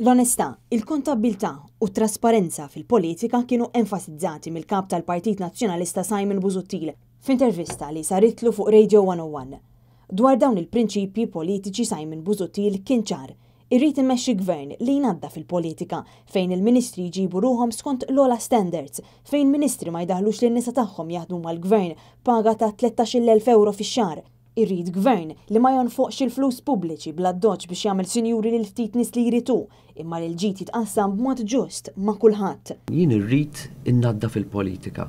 L-onestà, il-kontabilità u t-trasparenza fil-politika kienu enfasizzati mill-kap tal-Partit Nazzjonalista Simon Busuttil f'intervista li saritlu fuq Radio 101. Dwar dawn il-prinċipji politiċi Simon Busuttil kien ċar. Irrid immexxi gvern li jnadda fil-politika fejn il-ministri jġibu ruhom skont l-ola standards, fejn ministri ma jdaħlux lin nisa tagħhom jaħdmu mal-gvern paga ta' 13,000 euro fix-xahar. Irrid gvern li ma jonfoqx il-flus pubbliċi bla doġġ biex jagħmel sinjuri lil ftit nies li jritu, imma li l-ġid jitqassam b'mod ġust ma' kulħadd. Jien irrid innadda fil-politika.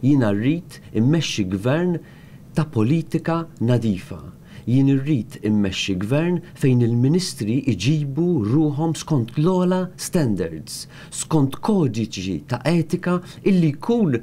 Jien irrid immexxi gvern ta' politika nadifa. Jien irrid immexxi gvern fejn il-ministri iġibu ruhom skont l-ola standards, skont kodiċi ta' etika illi jkun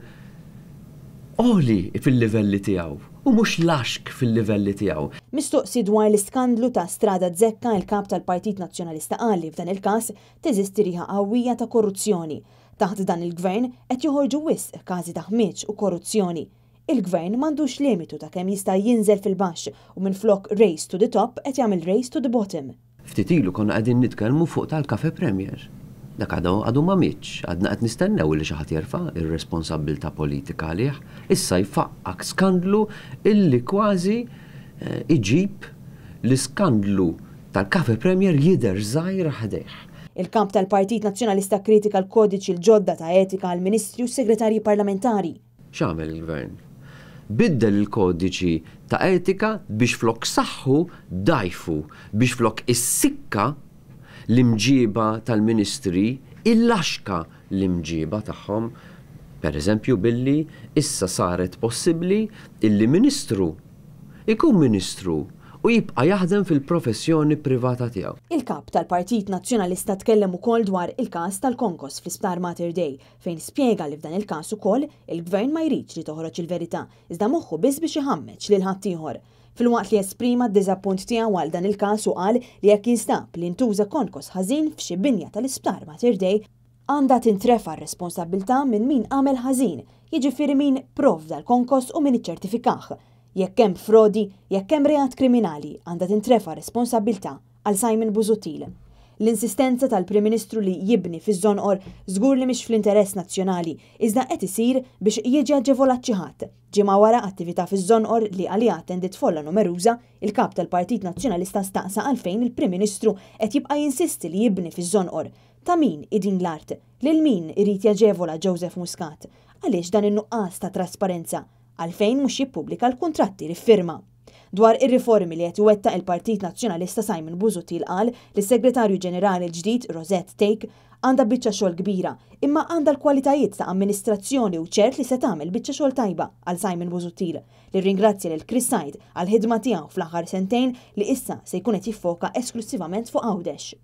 għoli fil-livelli tiegħu u mhux laxk fil-livelli tiegħu. Mistoqsi dwar l-iskandlu ta' Strada Zecca, il-kap tal-Partit Nazzjonalista qal li f'dan il-każ teżisti riħa qawwija ta' korruzzjoni. Taħt dan il-gvern qed joħorġu wisq każi ta' ħmieġ u korruzzjoni. Il-gvern m'għandux limitu ta' kemm jista' jinżel fil-baxx u minflok race to the top qed jagħmel race to the bottom. Ftit ilu konna qegħdin nitkellmu fuq tal-Cafe Premier. Dak għadu ma mitx, għadna qed nistennew li xi ħadd jerfa' ir-responsabbiltà politika għalih. Issa jfaqqak skandlu illi kważi iġib l-iskandlu tal-Cafe Premier jidher żgħir ħdejh. Il-kamp tal-Partit Nazzjonalista kritika l-kodiċi l-ġodda ta' etika għal ministri u segretarji parlamentari. X'għamel il-gvern? Biddel il-kodiċi ta' etika biex flok saħħu dajfu, biex flok is-sikka l-imġiba tal-ministri il-laxka l-imġiba tagħhom. Per eżempju billi issa saret possibbli illi ministru ikun ministru u jibqa' jaħdem fil-professjoni privata tiegħu. Il-kap tal-Partit Nazzjonalista tkellem ukoll dwar il-każ tal-Konkos fl-Isptar Mater Dei fejn spjega li f'dan il-każ ukoll il-gvern ma jridx li toħroġ il-verità iżda moħħu biss biex iħammeġ lil ħadd ieħor. Filwaqt li esprima d-diżappunt tiegħu għal dan il-każ u qal li jekk jinstab li ntuża Konkos ħażin f'xi binja tal-Isptar Mater Dei għandha tintrefa' r-responsabbiltà minn min għamel ħażin, jiġifieri min provda l-Konkos u min iċċertifikah. Jekk hemm frodi, jekk hemm reat kriminali, għandha tintrefa' responsabbiltà għal Simon Busuttil. L-insistenza tal-Prim Ministru li jibni fiż-żonqor żgur li mhix fl-interess nazzjonali, iżda qed isir biex jiġi aġevolat xi ħadd. Ġimgħa wara attività fiż-żonqor li għaliha attendit folla numeruża, il-kap tal-Partit Nazzjonalista staqsa għalfejn il-Prim Ministru qed jibqa' jinsisti li jibni fiż-żonqor. Ta' min idin l-art? Lil min irid jaġevola Joseph Muscat? Għaliex dan in-nuqqas ta' trasparenza? Għalfejn mhux jippubblika l-kuntratti li ffirma. Dwar ir-riformi li qed iwettaq il-Partit Nazzjonalista Simon Busuttil qal li s-Segretarju Ġenerali l-ġdid Rosette Take għandha biċċa xogħol kbira, imma għandha l-kwalitajiet ta' amministrazzjoni u ċert li se tagħmel biċċa xogħol tajba għal Simon Busuttil li ringrazzja lil Chris Said għal ħidma tiegħu fl-aħħar sentejn li issa se jkun qed jiffoka esklusivament fuq Għawdex.